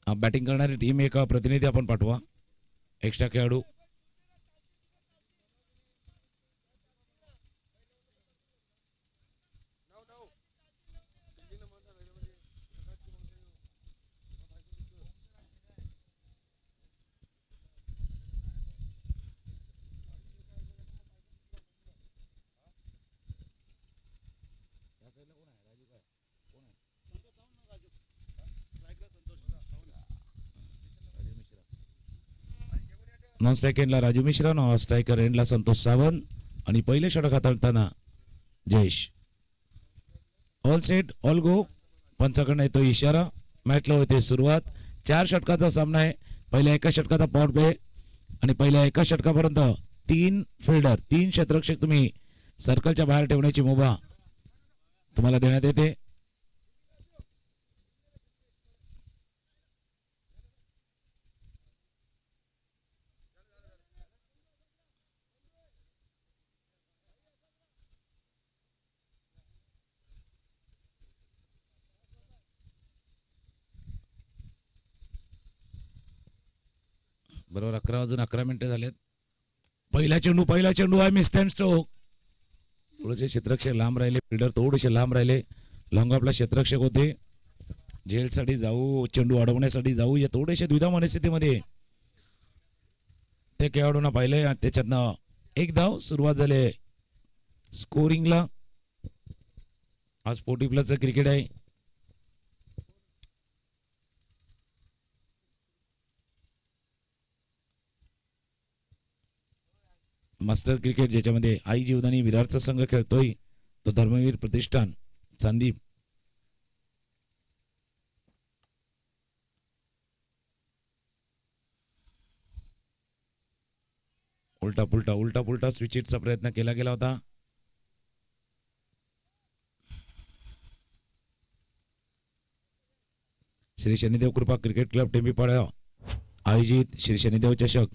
Batting करणारी team एक प्रतिनिधी आपण पाठवा, एक्स्ट्रा खेळाडू. Non striker Raju Mishra, non striker एंडला संतोष सावंत आणि पहिले षटक हाताळताना Jayesh. All set all go. पंचाकडनं येतो इशारा. मॅचला होते सुरुवात. 4 षटकाचा सामना आहे. पहिल्या एका षटकाचा पॉवर प्ले आणि पहिल्या एका षटकापर्यंत 3 फिल्डर 3 क्षेत्ररक्षक तुम्ही सर्कलच्या बाहेर ठेवण्याची मुभा तुम्हाला देण्यात येते. बरोबर 11 मिनिटं झालेत. पहिला चेंडू आहे मिस्टॅन स्ट्रोक. थोडेसे क्षेत्ररक्षक लांब राहिले, फिल्डर थोडेसे लांब राहिले. लॉंग आपला क्षेत्ररक्षक होते. झेलसाठी जाऊ, चेंडू अडवण्यासाठी जाऊ या थोडेसे द्विधा मनस्थितीमध्ये ते खेळाडूंना पाहिले. त्याच्यातनं 1 धाव सुरुवात झाली स्कोरिंगला. आज 40+ क्रिकेट आहे. मास्टर क्रिकेट ज्याच्यामध्ये आई जीवदानी विरारचा संघ खेळतोय तो धर्मवीर प्रतिष्ठान चांदीप. उलटा पुलटा स्विचिटचा प्रयत्न केला गेला होता. श्री शनिदेव कृपा क्रिकेट क्लब टेंबीपाडा आयोजित श्री शनिदेव चषक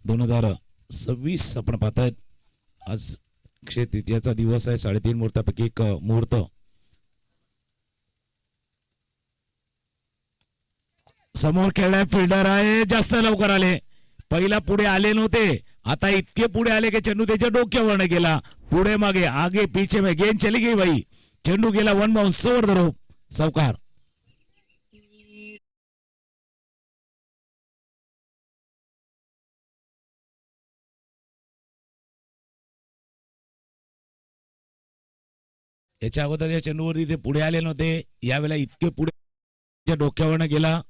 2026 आपण पाहतायत. आज अक्षय तृतीयाचा दिवस आहे. 3.5 मुहूर्तापैकी एक मुहूर्त. समोर खेळणारे फिल्डर आहे, जास्त लवकर आले. पहिला पुढे आले नव्हते, आता इतके पुढे आले की चेंडू त्याच्या डोक्यावर गेला. पुढे मागे आगे पीछे में गेंद चली गई भाई. चेंडू गेला 1 बाउंस ओव्हर द रोप. सावकार याच्या अगोदर या चेंडूवरती ते पुढे आले नव्हते. यावेळेला इतके पुढे डोक्यावरनं गेला.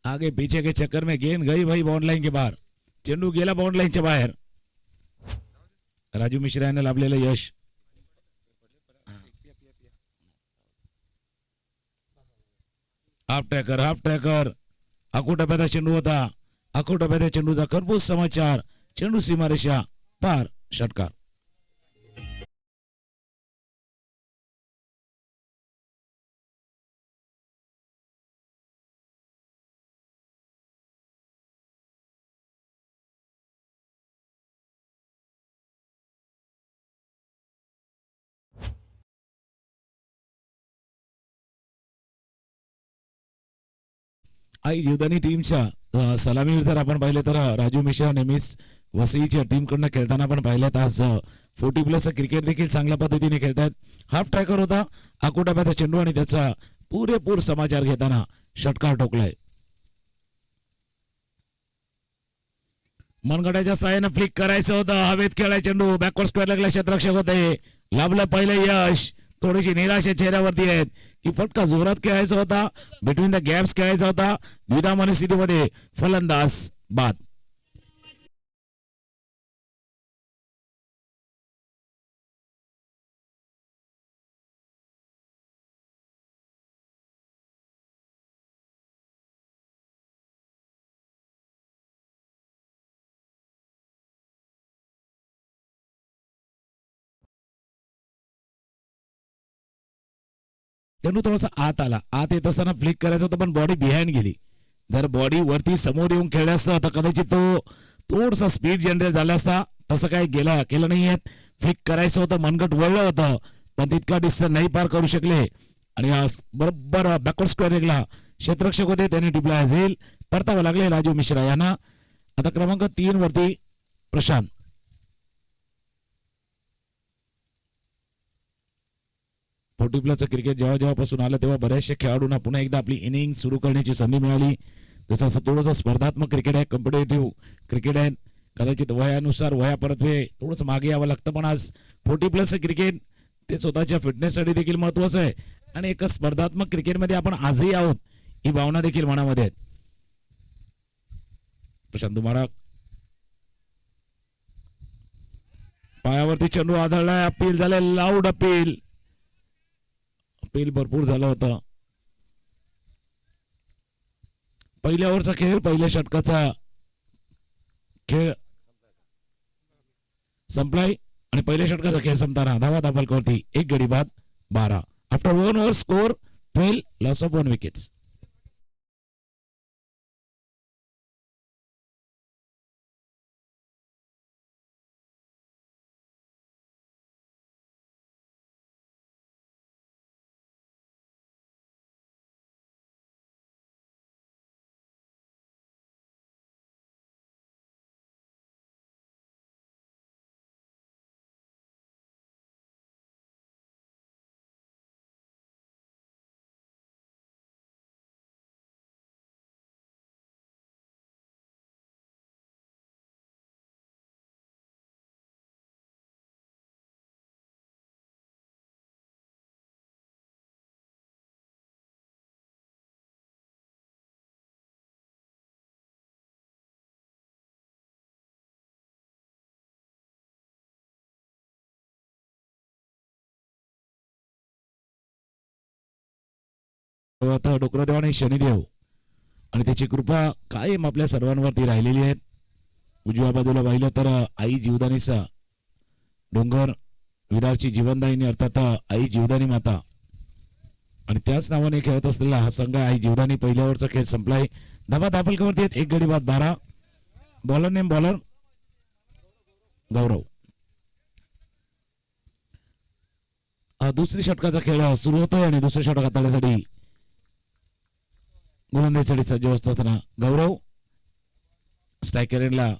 आगे पीछे के चक्कर में गेंद गई भाई बाउंड लाइन के बाहर. चेंडू गेला बाउंड लाईनच्या बाहेर. राजू मिश्रा यांना लाभलेलं यश. हाफ ट्रॅकर अकोटप्याचा चेंडू होता. अकोटप्याच्या चेंडूचा खरपूस समाचार. चेंडू सीमारेषा पार. षटकार. आई जीवदानी टीमच्या सलामीवर जर आपण पाहिले तर राजू मिश्रा नेहमीच वसईच्या टीमकडनं खेळताना आपण पाहिलेत. आज 40+ क्रिकेट देखील चांगल्या पद्धतीने खेळतात. हाफ ट्रॅकर होता अकोटाप्याचा चेंडू आणि त्याचा पुरेपूर समाचार घेताना षटकार ठोकलाय. मनगटाच्या साहाय्याने फ्लिक करायचं होतं. हवेत खेळाय चेंडू बॅकवर्ड स्क्वेअर लागला. क्षेत्ररक्षक होते. लाभलं पहिलं यश. थोडीशी निराशा चेहऱ्यावरती आहेत की फटका जोरात खेळायचा होता, बिटवीन द गॅप्स खेळायचा होता. द्विधा मनस्थितीमध्ये फलंदाज बाद. चेंडू थोडासा आत आला. आत येत असताना फ्लिक करायचं होतं पण बॉडी बिहाइंड गेली. जर बॉडी वरती समोर येऊन खेळला असता तर कदाचित तो थोडासा स्पीड जनरेट झाला असता. तसं काही केलं नाहीये. फ्लिक करायचं होतं, मनगट वळलं होतं पण तितका डिस्टन्स नाही पार करू शकले आणि बरोबर बॅकवर्ड स्क्वेअर निघाला. क्षेत्ररक्षक होते त्यांनी टिपला झेल. परतावा लागले राजू मिश्रा यांना. आता क्रमांक 3 वरती प्रशांत. फोर्टी प्लसचं क्रिकेट जेव्हापासून आलं तेव्हा बऱ्याचशा खेळाडूंना पुन्हा एकदा आपली इनिंग सुरू करण्याची संधी मिळाली. जसं असं थोडंसं स्पर्धात्मक क्रिकेट आहे, कॉम्पिटेटिव्ह क्रिकेट आहे. कदाचित वयानुसार वयापरत्वे थोडंसं मागे यावं लागतं, पण आज 40 प्लसचं क्रिकेट ते स्वतःच्या फिटनेससाठी देखील महत्वाचं आहे आणि एका स्पर्धात्मक क्रिकेटमध्ये आपण आजही आहोत ही भावना देखील मनामध्ये आहे. प्रशांत दुमारा पायावरती चेंडू आदळलाय. अपील झालंय, लाऊड अपील भरपूर झालं होतं. पहिल्या ओव्हरचा खेळ, पहिल्या षटकाचा खेळ संपलाय आणि पहिल्या षटकाचा खेळ संपताना धावा दाफलकावरती 1 गडी बाद 12. After 1 over score 12, loss of 1 wickets. Dokardev आणि शनिदेव आणि त्याची कृपा कायम आपल्या सर्वांवरती राहिलेली आहे. उजव्या बाजूला पाहिलं तर आई जीवदानीचा डोंगर, विरारची जीवनदायिनी अर्थात आई जीवदानी माता आणि त्याच नावाने खेळत असलेला हा संघ आई जीवदानी. पहिल्या ओव्हरचा खेळ संपलाय. धावा दाफलकावरती आहेत 1 गडी बाद 12. बॉलर नेम बॉलर गौरव. दुसरी षटकाचा खेळ सुरू होतोय आणि दुसऱ्या षटक हाताळण्यासाठी गोलंदाजीसाठी सज्ज असताना गौरव. स्ट्रायकर एंडला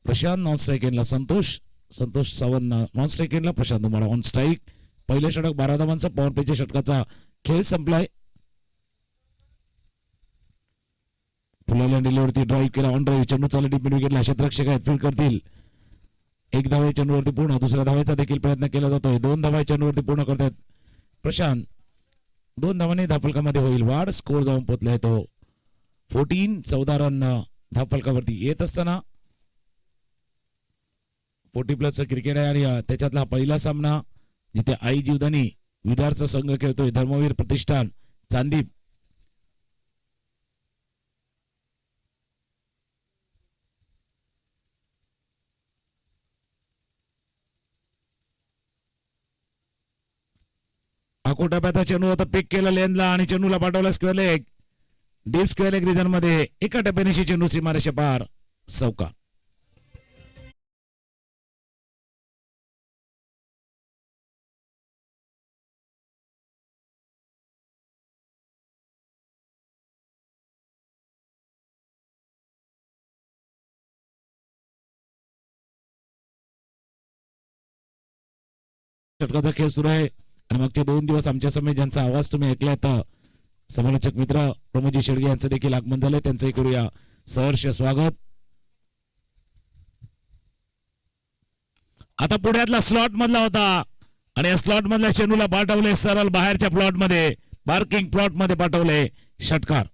प्रशांत, नॉन स्ट्राईक एंडला संतोष सावंत, नॉन स्ट्राईक एंडला प्रशांत दुमारा. ऑन स्ट्राईक पहिल्या षटक 12 धावांचा. पॉवर प्लेच्या षटकाचा खेळ संपलाय. फुलाला डिलीवरती ड्राईव्ह केला, ऑन ड्राईव्ह चेंडू चालू टिप विकेटला. क्षेत्ररक्षक आहेत, फील्ड करतील. 1 धावा चेंडूवरती पूर्ण. दुसऱ्या धावाचा देखील प्रयत्न केला जातोय. 2 धावा चेंडूवरती पूर्ण करतात प्रशांत. 2 धावांनी धाफलकामध्ये होईल वाढ. स्कोर जाऊन पोहोचलाय तो 14-14 रन धाफलकावरती. येत असताना 40 प्लसचं क्रिकेट आहे आणि त्याच्यातला पहिला सामना जिथे आई जीवदानी विरारचा संघ खेळतोय. धर्मवीर प्रतिष्ठान चांदीप. टप्प्याचा चेंडू होता, पिक केला लेनला आणि चेंडूला पाठवला square leg, deep square leg region मध्ये. एका टप्प्यानिशी चेंडू सीमारेषे पार, चौका. षटकाचा खेळ सुरू आहे आणि मागचे 2 दिवस आमच्या समोर ज्यांचा आवाज तुम्ही ऐकलाय तर समालोचक मित्र प्रमोदजी शेडगे यांचं देखील आगमन झालंय. त्यांचंही करूया सहर्ष स्वागत. आता पुण्यातला स्लॉट मधला होता आणि या स्लॉट मधल्या चेंडूला पाठवले सरळ बाहेरच्या प्लॉट मध्ये, पार्किंग प्लॉट मध्ये पाठवले. षटकार.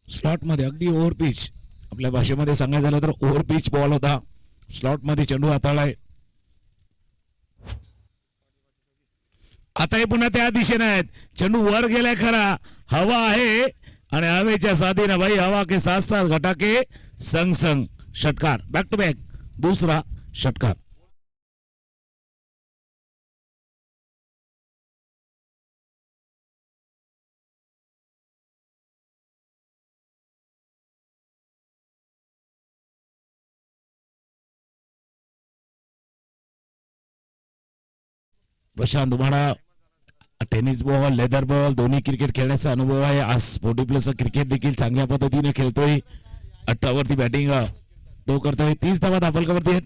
स्लॉट मध्ये अगदी ओव्हर पिच, आपल्या भाषेमध्ये सांगायचं झालं तर ओव्हर पिच बॉल होता. स्लॉट मध्ये चेंडू हाताळलाय. आताही पुन्हा त्या दिशेने आहेत. चेंडू वर गेलाय खरा, हवा आहे आणि हवेच्या साथीने भाई हवा के साथ साथ घटाके संग संग. षटकार. बॅक टू बॅक दुसरा षटकार. Prashant Dumada tennis ball leather ball दोन्ही क्रिकेट खेळण्याचा अनुभव आहे. आज 40 प्लस क्रिकेट देखील चांगल्या पद्धतीने खेळतोय. 18 वरती बॅटिंग तो करतोय. 30 धावा धापलकावरती आहेत.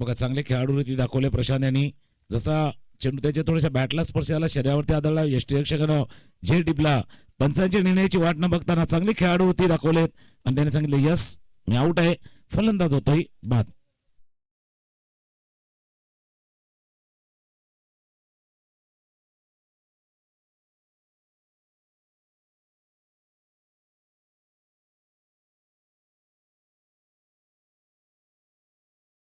बघा चांगले खेळाडू रीती दाखवले प्रशांत यांनी. जसा चेंडू त्याच्या थोड्याशा बॅटला स्पर्श झाला शरीरावरती आदळला यष्टीरक्षकानं झेल टिपला. पंचांच्या निर्णयाची वाट न बघताना चांगले खेळाडू रीती दाखवलेत आणि त्याने सांगितले यस मी आउट आहे. फलंदाज होतोय बाद.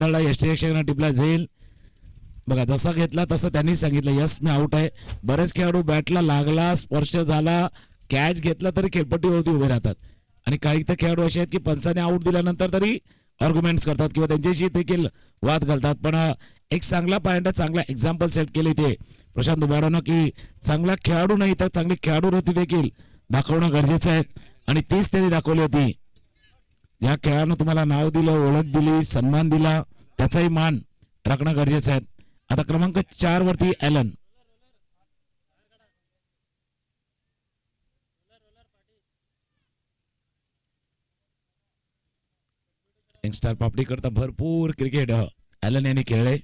यष्टीरक्षकानं टिपला झेल. बघा जसा घेतला तसं त्यांनी सांगितलं यस मी आउट आहे. बरेच खेळाडू बॅटला लागला स्पर्श झाला कॅच घेतला तरी खेळपट्टीवरती उभे राहतात आणि काही तर खेळाडू असे आहेत की पंचाने आउट दिल्यानंतर तरी आर्ग्युमेंट्स करतात किंवा त्यांच्याशी देखील वाद घालतात. पण एक चांगला पॉइंट चांगला एक्झाम्पल सेट केले ते प्रशांत दुबाडानं की चांगला खेळाडू नाही तर चांगली खेळाडू होती देखील दाखवणं गरजेचं आहे आणि तीच त्यांनी दाखवली होती. ज्या खेळानं तुम्हाला नाव दिलं ओळख दिली सन्मान दिला त्याचाही मान राखणं गरजेचं आहे. आता क्रमांक 4 वरती ॲलन. यंगस्टर पापडी करता भरपूर क्रिकेट ॲलन यांनी खेळले.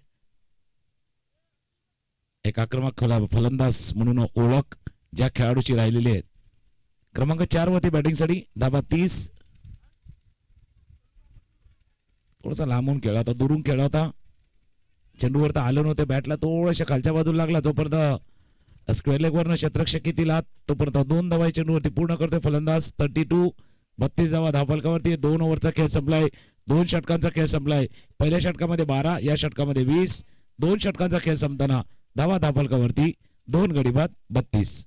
एक आक्रमक फलंदाज म्हणून ओळख ज्या खेळाडूची राहिलेली आहे. क्रमांक 4 वरती बॅटिंगसाठी धाबा 30. थोडासा लांबून खेळला होता दुरून खेळला होता. चेंडूवर तर आलं नव्हते बॅटला थोड्याशा खालच्या बाजूला लागला जोपर्यंत स्क्वेअर लेग वरनं क्षेत्ररक्षक किती लात तोपर्यंत 2 धावा चेंडूवरती पूर्ण करतोय फलंदाज. 32 32 धावा धावफलकावरती. 2 ओव्हरचा खेळ संपलाय. 2 षटकांचा खेळ संपलाय. पहिल्या षटकामध्ये 12 या षटकामध्ये 20. 2 षटकांचा खेळ संपताना धावा धावफलकावरती 2 गडी बाद 32.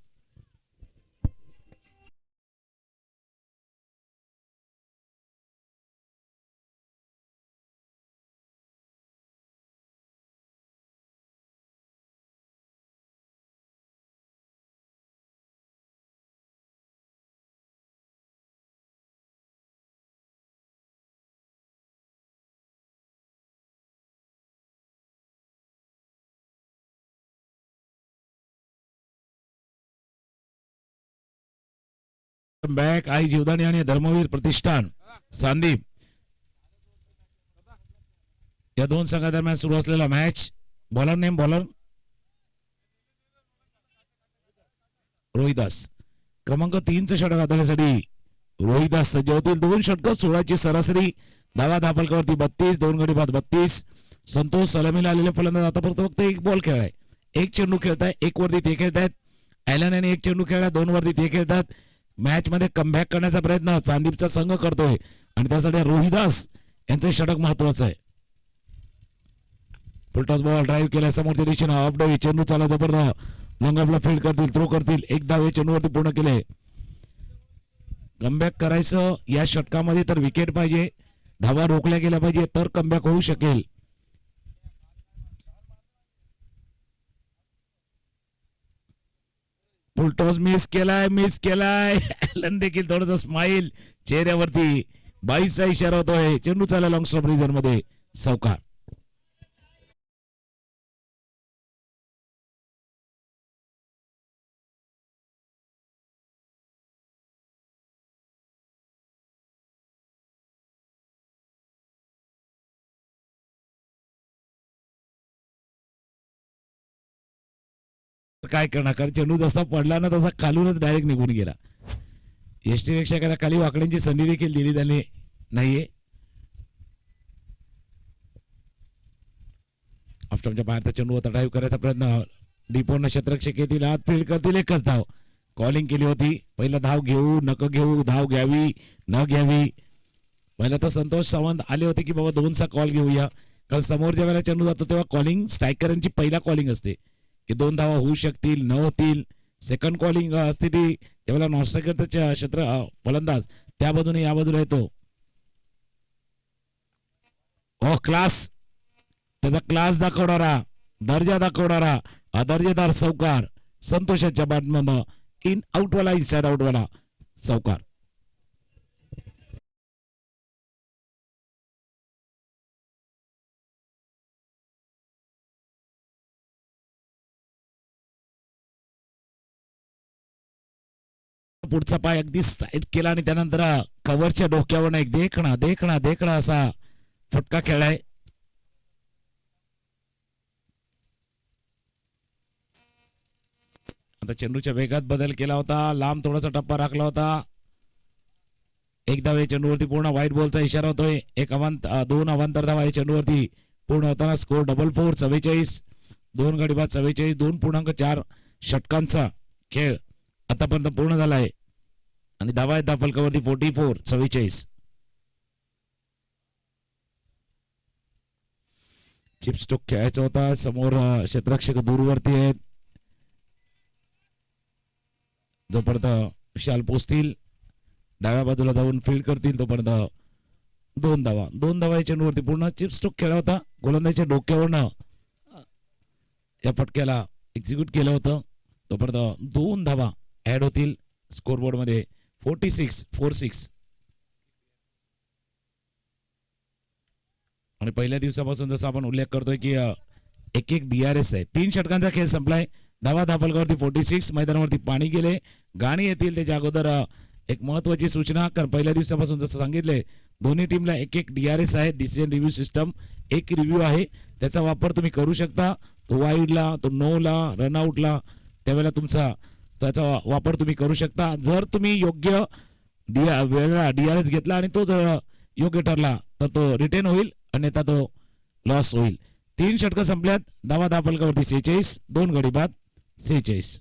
बॅक आई जीवदानी आणि धर्मवीर प्रतिष्ठान सांदीप या दोन संघादरम्यान सुरू असलेला match. Bowler name bowler Rohidas. क्रमांक 3चं षटक हाताळण्यासाठी रोहिदास सज्ज होतील. 2 षटक 16ची सरासरी. धावा धापलकावरती 32. 2 गडी बाद 32. संतोष सलामीला आलेले फलंदाज आतापर्यंत फक्त 1 बॉल खेळलाय. 1 चेंडू खेळताय. 1 वरती ते खेळतायत. ॲलन यांनी 1 चेंडू खेळला. 2 वरती ते खेळतात. मॅच मध्ये कमबॅक करण्याचा प्रयत्न चांदीपचा संघ करतोय आणि त्यासाठी रोहिदास यांचे षटक महत्वाचं आहे. फुलटॉस बॉल ड्राईव्ह केला समोरच्या दिशेनं ऑफ डे. चेंडू चाला जबरदस्त लॉंग ऑफला फील्ड करतील थ्रो करतील. 1 धाव चेंडूवरती पूर्ण केले. कमबॅक करायचं या षटकामध्ये तर विकेट पाहिजे. धावा रोखल्या गेल्या पाहिजे तर कमबॅक होऊ शकेल. फुलटॉस मिस केलाय. ॲलन देखील थोडंसं स्माईल चेहऱ्यावरती. 22चा इशारा होतोय. चेंडू चाला लॉंग स्टॉप रिझन मध्ये सौकार. काय करणार कारण चेंडू जसा पडला ना तसा खालूनच डायरेक्ट निघून गेला. यष्टीरक्षकाला खाली वाकड्यांची संधी देखील दिली त्याने नाहीये. ऑफस्टॉपच्या बाहेरचा चेंडू होता. ड्राईव्ह करायचा प्रयत्न डीपोन क्षेत्ररक्षक येतील आत फील्ड करतील. 1च धाव कॉलिंग केली होती. पहिला धाव घेऊ नको घेऊ धाव घ्यावी न घ्यावी. पहिला तर संतोष सावंत आले होते की बाबा 2चा कॉल घेऊया कारण समोर जेव्हा चेंडू जातो तेव्हा कॉलिंग स्ट्रायकरांची पहिला कॉलिंग असते की 2 धावा होऊ शकतील न होतील. सेकंड कॉलिंग असते ती त्यावेळेला नॉन स्ट्रायकरचा क्षेत्र फलंदाज त्या बाजूने या बाजूला येतो. क्लास त्याचा क्लास दाखवणारा दर्जा दाखवणारा दर्जेदार सौकार संतोषाच्या बॅटमधनं इन आउटवाला इनसाइड आउटवाला चौकार. पुढचा पाय अगदी स्ट्राईट केला आणि त्यानंतर कव्हरच्या डोक्यावर एक देखणा देखणा देखणा असा फटका खेळलाय. आता चेंडूच्या वेगात बदल केला होता, लांब थोडासा टप्पा राखला होता. एक धाव चेंडूवरती पूर्ण व्हाईट बॉलचा इशारा होतोय. दोन अवांतर धावा चेंडूवरती पूर्ण होताना स्कोर 4-4 44. 2 गडी बाद 44. 2.4 षटकांचा खेळ आतापर्यंत पूर्ण झाला आहे आणि धावा आहेत फलकावरती 44 44. चिपस्टोक खेळायचा होता. समोर क्षेत्ररक्षक दूरवरती आहेत. जोपर्यंत विशाल पोचतील डाव्या बाजूला जाऊन फील्ड करतील तोपर्यंत 2 धावा चेंडूवरती पूर्ण. चिपस्टोक खेळला होता. गोलंदाजीच्या डोक्यावरनं या फटक्याला एक्झिक्यूट केलं होतं. तोपर्यंत 2 धावा ऍड होतील स्कोरबोर्ड मध्ये 46-46. आणि पहिल्या दिवसापासून जसं आपण उल्लेख करतोय की एक DRS आहे. 3 षटकांचा खेळ संपलाय. धावा फलकावरती 46. मैदानावरती पाणी गेले, गाणी येतील त्याच्या अगोदर एक महत्वाची सूचना. कारण पहिल्या दिवसापासून जसं सांगितलंय दोन्ही टीमला एक DRS आहे. डिसिजन रिव्ह्यू सिस्टम एक रिव्ह्यू आहे, त्याचा वापर तुम्ही करू शकता. तो वाईडला, तो नोला, रनआउटला त्यावेळेला त्याचा वापर तुम्ही करू शकता. जर तुम्ही योग्य वेळेला DRS घेतला आणि तो जर योग्य ठरला तर तो रिटेन होईल, अन्यथा तो लॉस होईल. 3 षटकं संपल्यात. धावा फलकावरती 46. 2 गडी बाद 46.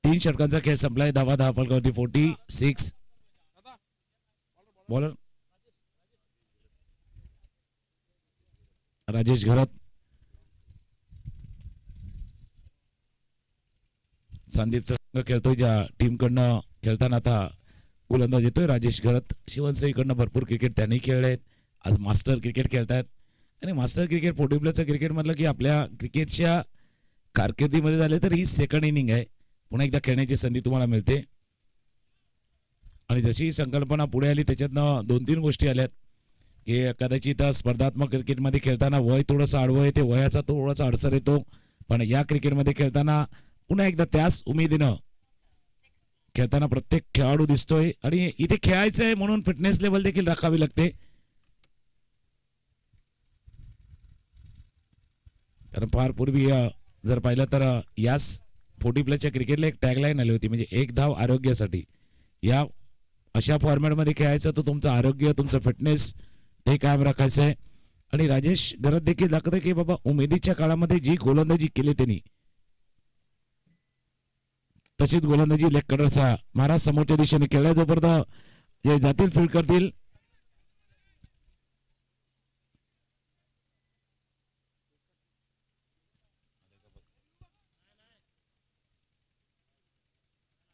तीन षटकांचा खेळ संपलाय. धावा फलकावरती 46. बॉलर राजेश घरत. संदीपचा संघ खेळतोय, ज्या टीम कडनं खेळताना आता गोलंदाज येतोय राजेश घरत. शिवनसईकडनं भरपूर क्रिकेट त्यांनी खेळलेत. आज मास्टर क्रिकेट खेळतायत आणि मास्टर क्रिकेट 40 प्लसचं क्रिकेट म्हटलं की आपल्या क्रिकेटच्या कारकिर्दीमध्ये झाले तर ही सेकंड इनिंग आहे. पुन्हा एकदा खेळण्याची संधी तुम्हाला मिळते आणि जशी संकल्पना पुढे आली त्याच्यातनं 2-3 गोष्टी आल्यात की कदाचित स्पर्धात्मक क्रिकेटमध्ये खेळताना वय थोडंसं आडवं येते, वयाचा थोडासा अडसर येतो, पण या क्रिकेटमध्ये खेळताना पुन्हा एकदा त्याच उमेदीनं खेळताना प्रत्येक खेळाडू दिसतोय आणि इथे खेळायचं आहे म्हणून फिटनेस लेवल देखील राखावी लागते. कारण फार पूर्वी जर पाहिलं तर याच 40 प्लसच्या क्रिकेटला एक टॅगलाईन आली होती, म्हणजे 1 धाव आरोग्यासाठी. या अशा फॉर्मॅटमध्ये खेळायचं तर तुमचं आरोग्य, तुमचं फिटनेस ते कायम राखायचं आहे. आणि राजेश घरत देखील दाखवतंय की बाबा उमेदीच्या काळामध्ये जी गोलंदाजी केली त्यांनी तशीच गोलंदाजी लेग कटरचा महाराज समोरच्या दिशेने खेळल्या. जोपर्यंत जे जातील फील्ड करतील.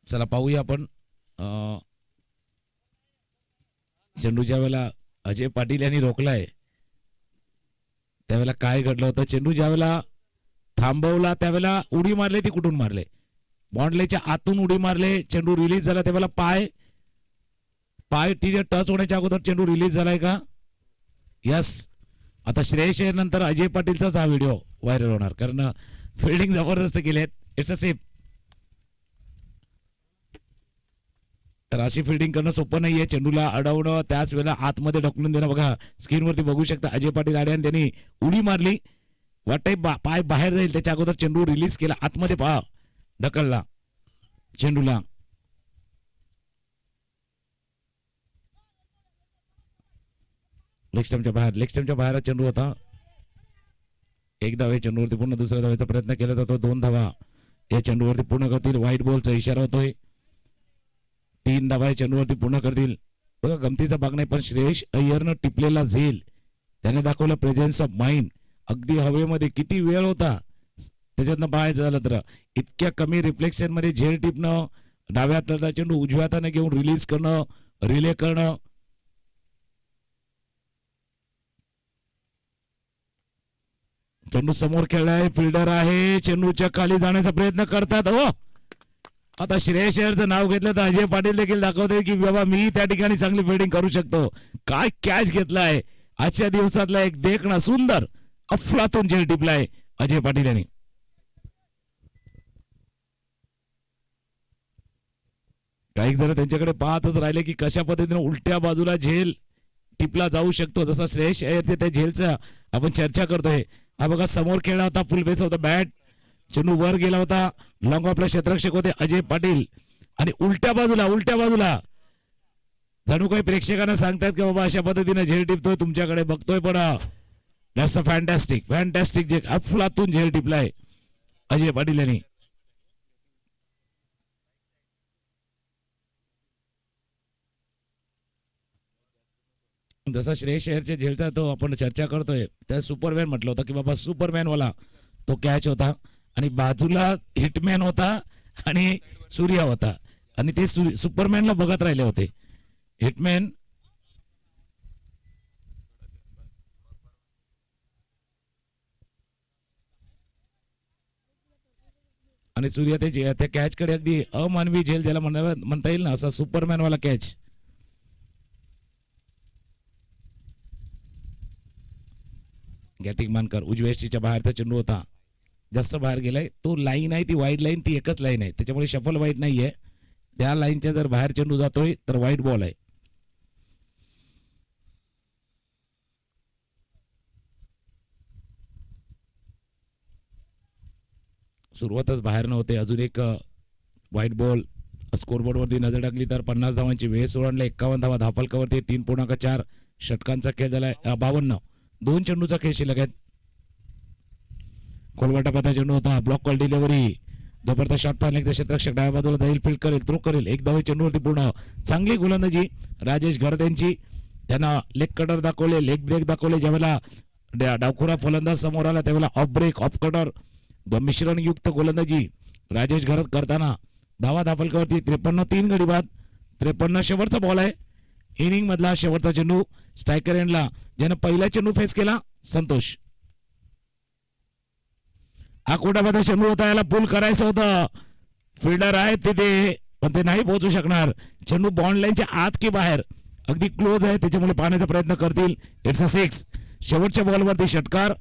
चला पाहूया आपण चेंडू ज्या वेळेला अजय पाटील यांनी रोखलाय त्यावेळेला काय घडलं होतं. चेंडू ज्या वेळेला थांबवला त्यावेळेला उडी मारले, ती कुठून मारले? बॉन्डलेच्या आतून उडी मारले. चेंडू रिलीज झाला त्यावेळेला पाय पाय तिथे टच होण्याच्या अगोदर चेंडू रिलीज झालाय का? यस. आता श्रेयस अय्यर नंतर अजय पाटीलचाच हा व्हिडिओ व्हायरल होणार, कारण फिल्डिंग जबरदस्त केलेत. It's a safe. तर अशी फिल्डिंग करणं सोपं नाहीये. चेंडूला अडवणं, त्याच वेळेला आतमध्ये ढकलून देणं. बघा स्क्रीनवरती बघू शकता, अजय पाटील आले आणि त्यांनी उडी मारली. वाटतंय पाय बाहेर जाईल त्याच्या अगोदर चेंडू रिलीज केला, आतमध्ये पहा ढकलला चेंडूला. लेग स्टंपच्या बाहेर चेंडू होता. एक धावे चेंडूवरती पूर्ण, दुसऱ्या धावेचा प्रयत्न केला जातो. 2 धावा या चेंडूवरती पूर्ण करतील. व्हाईट बॉलचा इशारा होतोय. 3 धावा चेंडूवरती पूर्ण करतील. बघा गमतीचा भाग नाही, पण श्रेयस अय्यरनं टिपलेला झेल, त्याने दाखवलं प्रेझेन्स ऑफ माइंड. अगदी हवेमध्ये किती वेळ होता त्याच्यातनं पाहायचं झालं तर, इतक्या कमी रिफ्लेक्शन मध्ये झेल टिपणं, डाव्या हाताचा चेंडू उजव्या हाताने घेऊन रिलीज करणं, रिले करणं. चेंडू समोर खेळलाय, फिल्डर आहे, चेंडूच्या खाली जाण्याचा प्रयत्न करतात. हो, आता श्रेयस अय्यरचं नाव घेतलं तर अजय पाटील देखील दाखवते की बाबा मी त्या ठिकाणी चांगली फिल्डिंग करू शकतो. काय कॅच घेतलाय आजच्या दिवसातला एक देखणा सुंदर अफलातून झेल टिपलाय अजय पाटील यांनी. काही जण त्यांच्याकडे पाहतच राहिले की कशा पद्धतीने उलट्या बाजूला झेल टिपला जाऊ शकतो. जसा श्रेयस अय्यर त्या झेलचा आपण चर्चा करतोय. हा बघा समोर खेळला होता, फुल बेस होता बॅट, चेंडू वर गेला होता. लॉंग ऑफला क्षेत्ररक्षक होते अजय पाटील, आणि उलट्या बाजूला जणू काही प्रेक्षकांना सांगतात की बाबा अशा पद्धतीने झेल टिपतोय, तुमच्याकडे बघतोय. पण दॅट्स अ फॅन्टॅस्टिक जे अफलातून झेल टिपलाय अजय पाटील यांनी. जसा श्रेयस अय्यरच्या झेलचा तो आपण चर्चा करतोय, त्या सुपरमॅन म्हटलं होतं की बाबा सुपरमॅन वाला तो कॅच होता, आणि बाजूला हिटमॅन होता आणि सूर्या होता, आणि ते सुपरमॅनला बघत राहिले होते. हिटमॅन आणि सूर्या त्या कॅच कडे अगदी अमानवी झेल ज्याला म्हणता येईल ना, असा सुपरमॅन वाला कॅच. गॅटिंग मानकर उजव्या बाहेरचा चेंडू होता, जास्त बाहेर गेलाय. तो लाईन आहे ती वाईड लाईन, ती एकच लाईन आहे, त्याच्यामुळे शफल वाईड नाहीये. त्या लाईनच्या जर बाहेर चेंडू जातोय तर वाईड बॉल आहे. सुरुवातच बाहेर नव्हते. अजून एक वाईट बॉल. स्कोरबोर्ड वरती नजर टाकली तर 50 धावांची वेस ओलांडले, 51 धावा धाफलकावरती. 3.4 षटकांचा खेळ झालाय. 52 2 चेंडूचा खेळ शिल्लक आहेत. कोलवाटा पाता चेंडू होता, ब्लॉक कॉल डिलिव्हरी, जोपर्यंत शॉट पाहिला क्षेत्ररक्षक डाव्या बाजूला जाईल, फील्ड करेल, थ्रो करेल. एक धावे चेंडूवरती पूर्ण. चांगली गोलंदाजी राजेश घरतेंची. त्यांना लेग कटर दाखवले, लेग ब्रेक दाखवले. ज्यावेळेला डावखुरा फलंदाज समोर आला त्यावेळेला ऑफ ब्रेक, ऑफ कटर, मिश्रणयुक्त गोलंदाजी राजेश घरत करताना. धावा धाफलकावरती 53 3 गडी बाद. 53 शेवटचा बॉल आहे इनिंग मधला, शेवटचा चेंडू स्ट्रायकर एंडला. ज्यानं पहिला चेंडू फेस केला संतोष. आकोटामध्ये चेंडू होता, याला पुल करायचं होतं. फिल्डर आहे तिथे पण ते नाही पोहोचू शकणार. चेंडू बॉन्ड लाईनच्या आत की बाहेर, अगदी क्लोज आहे, त्याच्यामुळे पाहण्याचा प्रयत्न करतील. It's a 6. शेवटच्या बॉलवरती षटकार.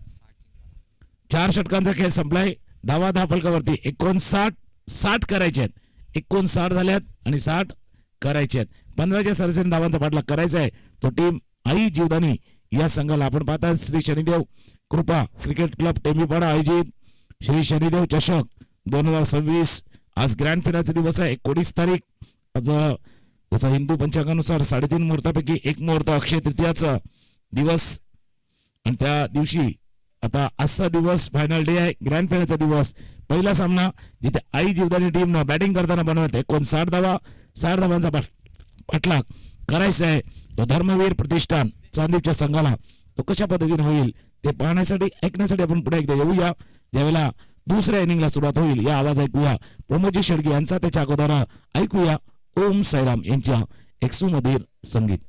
4 षटकांचा खेळ संपलाय. धावा धाफलकावरती 59 करायचे आहेत. 59 झाल्यात आणि 60 करायचे आहेत. 15च्या सरासरी धावांचा पाठलाग करायचा आहे. तो टीम आई जीवदानी या संघाला. आपण पाहता श्री शनिदेव कृपा क्रिकेट क्लब टेंबीपाडा आयोजित श्री शनिदेव चषक 2026. आज ग्रँड फिनालचा दिवस आहे, 19 तारीख. आज जसा हिंदू पंचांगानुसार 3.5 मुहूर्तापैकी एक मुहूर्त अक्षय तृतीयाचा दिवस, आणि त्या दिवशी आता आजचा दिवस फायनल डे आहे, ग्रँड फिनालचा दिवस. पहिला सामना जिथे आई जीवदानी टीमनं बॅटिंग करताना बनवत 59 धावा, 60 धावांचा पाठलाग करायचा आहे. तो धर्मवीर प्रतिष्ठान चांदीपच्या संघाला. तो कशा पद्धतीने होईल ते पाहण्यासाठी, ऐकण्यासाठी आपण पुढे एकदा येऊया. ज्यावेळेला दुसऱ्या इनिंगला सुरुवात होईल, या आवाज ऐकूया प्रमोदजी शेडगे यांचा. त्याच्या अगोदर ऐकूया ओम साईराम यांच्या एक सुमधुर संगीत.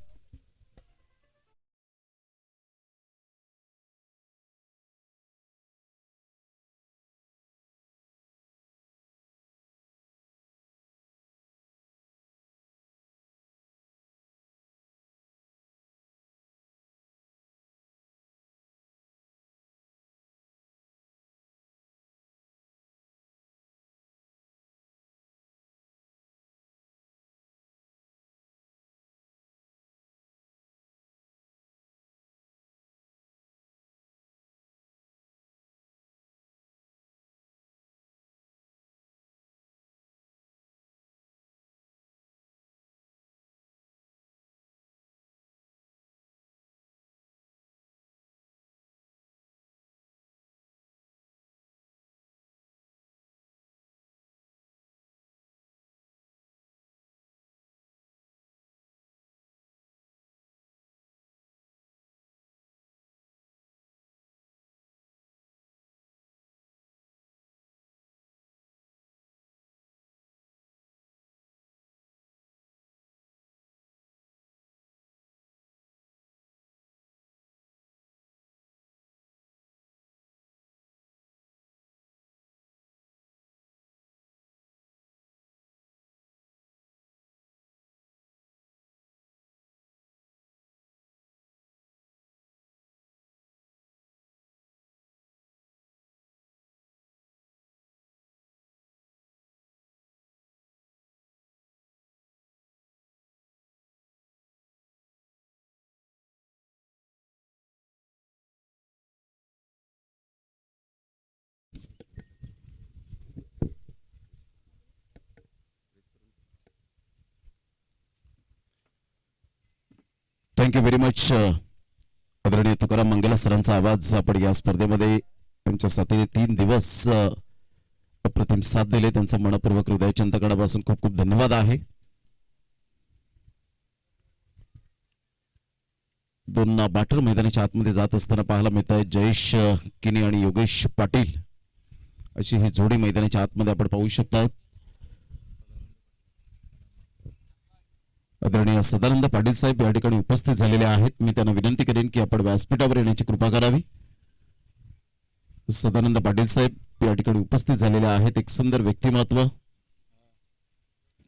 Thank you very much. आदरणीय तुकाराम मंगेला सरांचा आवाज आपण या स्पर्धेमध्ये त्यांच्या साथीने 3 दिवस अप्रतिम साथ दिले. त्यांचा मनपूर्वक हृदयाच्या अंतकणापासून खूप खूप धन्यवाद आहे. दोन बॅटर मैदानाच्या आतमध्ये जात असताना पाहायला मिळत आहे. जयेश किनी आणि योगेश पाटील अशी ही जोडी मैदानाच्या आतमध्ये आपण पाहू शकता. आदरणीय सदानंद पाटील साहेब या ठिकाणी उपस्थित झालेले आहेत. मी त्यांना विनंती करेन की आपण व्यासपीठावर येण्याची कृपा करावी. सदानंद पाटील साहेब या ठिकाणी उपस्थित झालेले आहेत. एक सुंदर व्यक्तिमत्व,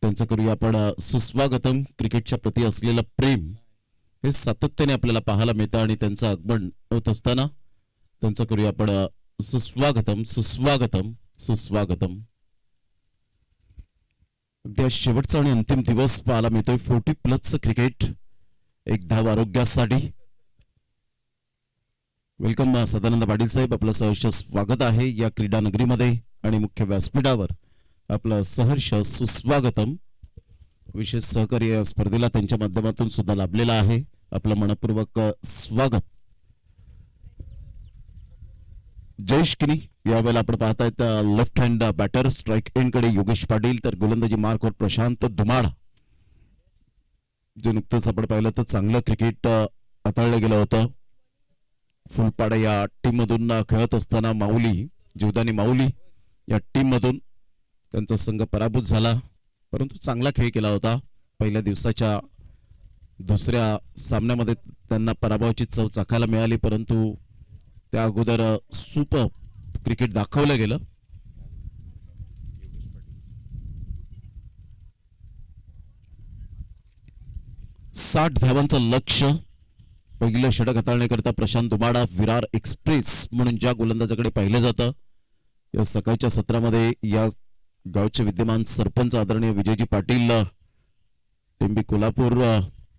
त्यांचं करूया आपण सुस्वागतम. क्रिकेटच्या प्रती असलेलं प्रेम हे सातत्याने आपल्याला पाहायला मिळतं आणि त्यांचं आगमन होत असताना त्यांचं करूया आपण सुस्वागतम सुस्वागतम सुस्वागतम. त्या शेवटचा आणि अंतिम दिवस पाहायला मिळतोय 40+ क्रिकेट. एक धाव आरोग्यासाठी. वेलकम सदानंद पाटील साहेब, आपलं सहर्ष स्वागत आहे या क्रीडा नगरीमध्ये आणि मुख्य व्यासपीठावर आपलं सहर्ष सुस्वागतम. विशेष सहकार्य या स्पर्धेला त्यांच्या माध्यमातून सुद्धा लाभलेला आहे. आपलं मनपूर्वक स्वागत. जयेश किनी यावेळेला आपण पाहतायत left hand batter. Strike end कडे योगेश पाटील, तर गोलंदाजी मार्कवर प्रशांत दुमाडा. जे नुकतंच आपण पाहिलं तर चांगलं क्रिकेट हाताळलं गेलं होतं. फुलपाडा या टीम मधून खेळत असताना माऊली, जीवदानी माऊली या टीम मधून त्यांचा संघ पराभूत झाला, परंतु चांगला खेळ केला होता. पहिल्या दिवसाच्या दुसऱ्या सामन्यामध्ये त्यांना पराभवाची चव चाखायला मिळाली, परंतु त्या अगोदर सुपर क्रिकेट दाखवलं गेलं. साठ धावांचं लक्ष्य. पहिलं षटक हाताळण्याकरता प्रशांत दुमाडा. विरार एक्सप्रेस म्हणून ज्या गोलंदाजाकडे पाहिलं जातं, या सकाळच्या सत्रामध्ये या गावचे विद्यमान सरपंच आदरणीय विजयजी पाटील टेंबी कोल्हापूर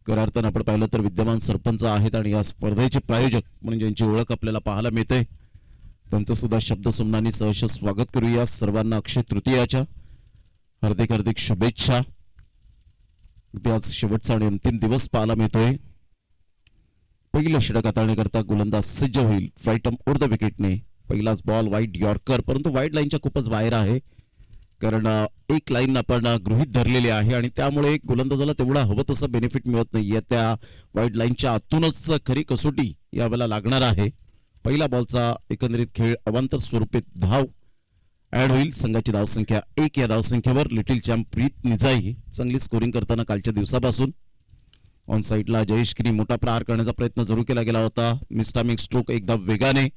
करार्थानं आपण पाहिलं तर विद्यमान सरपंच आहेत आणि या स्पर्धेचे प्रायोजक म्हणून ज्यांची ओळख आपल्याला पाहायला मिळते, त्यांचं सुद्धा शब्दसुमनांनी सहर्ष स्वागत करूया. सर्वांना अक्षय तृतीयाच्या हार्दिक हार्दिक शुभेच्छा. आज शेवटचा आणि अंतिम दिवस पाहायला मिळतोय. पहिलं षटक हाताळण्याकरता गोलंदाज सज्ज होईल. फ्राईटम ओव्हर द विकेटने. पहिलाच बॉल वाईड यॉर्कर, परंतु वाईड लाईनच्या खूपच बाहेर आहे, कारण एक लाईन आपण गृहीत धरलेली आहे आणि त्यामुळे गोलंदाजाला तेवढा हवं तसं बेनिफिट मिळत नाहीये. त्या वाईड लाईनच्या आतूनच खरी कसोटी यावेळेला लागणार आहे. पहिला बॉलचा एकंदरीत खेळ अवांतर स्वरूपी धाव ऍड होईल. संघाची धावसंख्या 1 या धावसंख्येवर. लिटिल चॅम्प प्रीत निजाई चांगली स्कोरिंग करताना कालच्या दिवसापासून. ऑन साईडला जयेश किनी मोठा प्रहार करण्याचा प्रयत्न जरूर केला गेला होता. मिस्टामिक स्ट्रोक एकदा वेगाने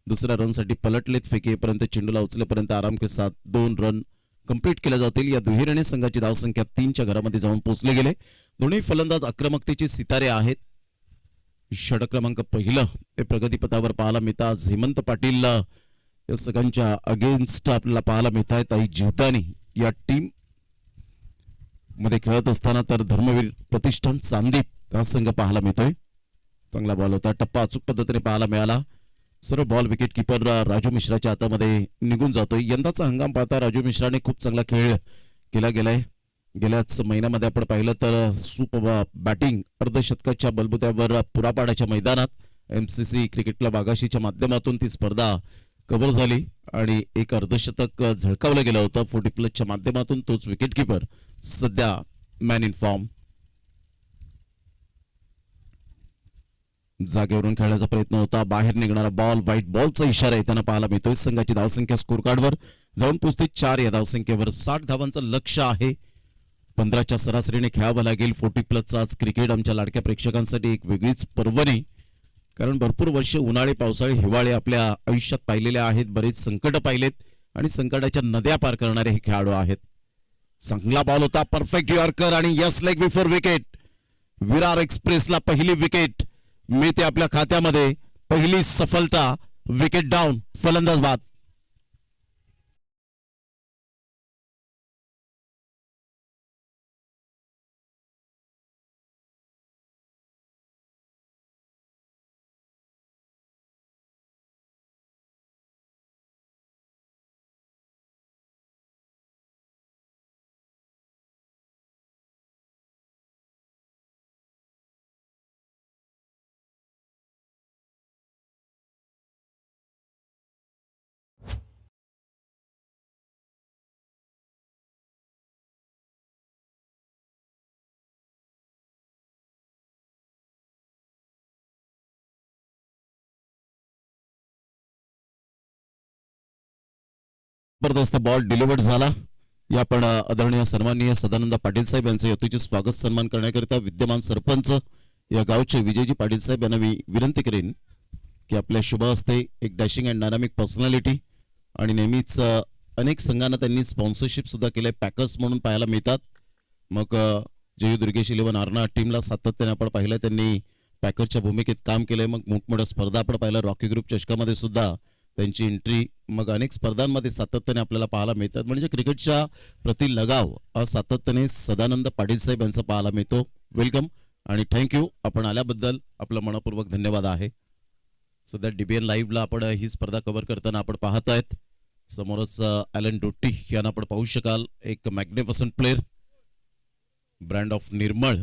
दुसऱ्या रनसाठी पलटलेत. फेकीपर्यंत चेंडूला उचलेपर्यंत आराम के साथ 2 रन कंप्लीट केल्या जातील. या दुहेरीने संघाची धावसंख्या 3च्या घरामध्ये जाऊन पोहोचले गेले. दोन्ही फलंदाज आक्रमकतेचे सितारे आहेत. षटक क्रमांक पहिलं हे प्रगतीपथावर पाहायला मिळतात. हेमंत पाटील या सगळ्यांच्या अगेन्स्ट आपल्याला पाहायला मिळत आहेत. आई जीवदानी या टीम मध्ये खेळत असताना तर धर्मवीर प्रतिष्ठान चांदीप हा संघ पाहायला मिळतोय. चांगला बॉल होता. टप्पा अचूक पद्धतीने पाहायला मिळाला. सर्व बॉल विकेट किपर राजू मिश्राच्या हातामध्ये निघून जातोय. यंदाचा हंगाम पाहता राजू मिश्राने खूप चांगला खेळ केला गेलाय. गेल्याच महिन्यामध्ये आपण पाहिलं तर सुपर बॅटिंग अर्धशतकाच्या बलबुत्यावर पुरापाड्याच्या मैदानात MCC क्रिकेट क्लब आगाशीच्या माध्यमातून ती स्पर्धा कव्हर झाली आणि एक अर्धशतक झळकावलं गेलं होतं 40+च्या माध्यमातून. तोच विकेट किपर सध्या मॅन इन फॉर्म. जागेवरून खेळण्याचा प्रयत्न होता. बाहेर निघणारा बॉल व्हाईट बॉलचा इशारा येताना पाहायला मिळतोय. संघाची धावसंख्या स्कोर कार्डवर जाऊन पोहोचते 4 या धावसंख्येवर. 60 धावांचं लक्ष्य आहे. 15च्या सरासरीने खेळावं लागेल. 40+चा आज क्रिकेट आमच्या लाडक्या प्रेक्षकांसाठी एक वेगळीच पर्वणी, कारण भरपूर वर्ष उन्हाळे पावसाळे हिवाळे आपल्या आयुष्यात पाहिलेले आहेत. बरेच संकट पाहिलेत आणि संकटाच्या नद्या पार करणारे हे खेळाडू आहेत. चांगला बॉल होता. परफेक्ट यॉर्कर आणि yes leg before wicket. Virar एक्सप्रेसला पहिली विकेट मिळते आपल्या खात्यामध्ये. पहिली सफलता. Wicket down. फलंदाज बाद. जबरदस्त बॉल डिलिव्हर्ड झाला. या पण आदरणीय सन्माननीय सदानंद पाटील साहेब यांचे यथोचित स्वागत सन्मान करण्याकरिता विद्यमान सरपंच या गावचे विजयजी पाटील साहेब यांना मी विनंती करेन की आपल्या शुभ हस्ते एक डॅशिंग अँड डायनामिक पर्सनॅलिटी आणि नेहमीच अनेक संघांना त्यांनी स्पॉन्सरशिप सुद्धा केले, पॅकर्स म्हणून पाहायला मिळतात. मग जयू दुर्गेश 11 आर्ना टीमला सातत्याने आपण पाहिलं, त्यांनी पॅकरच्या भूमिकेत काम केलंय. मग मोठमोठ्या स्पर्धा आपण पाहिलं, रॉकी ग्रुप चषकामध्ये सुद्धा त्यांची एंट्री, मग अनेक स्पर्धांमध्ये सातत्याने आपल्याला पाहायला मिळतात. म्हणजे क्रिकेटच्या प्रति लगाव सातत्याने सदानंद पाटील साहेब यांचा पाहायला मिळतो. वेलकम आणि थँक्यू, आपण आल्याबद्दल आपलं मनपूर्वक धन्यवाद आहे. सध्या डीबीएन लाईव्हला आपण ही स्पर्धा कव्हर करताना आपण पाहत आहेत. समोरच ॲलन डोट्टी यांना आपण पाहू शकाल, एक मॅग्निफिसंट प्लेअर, ब्रँड ऑफ निर्मळ.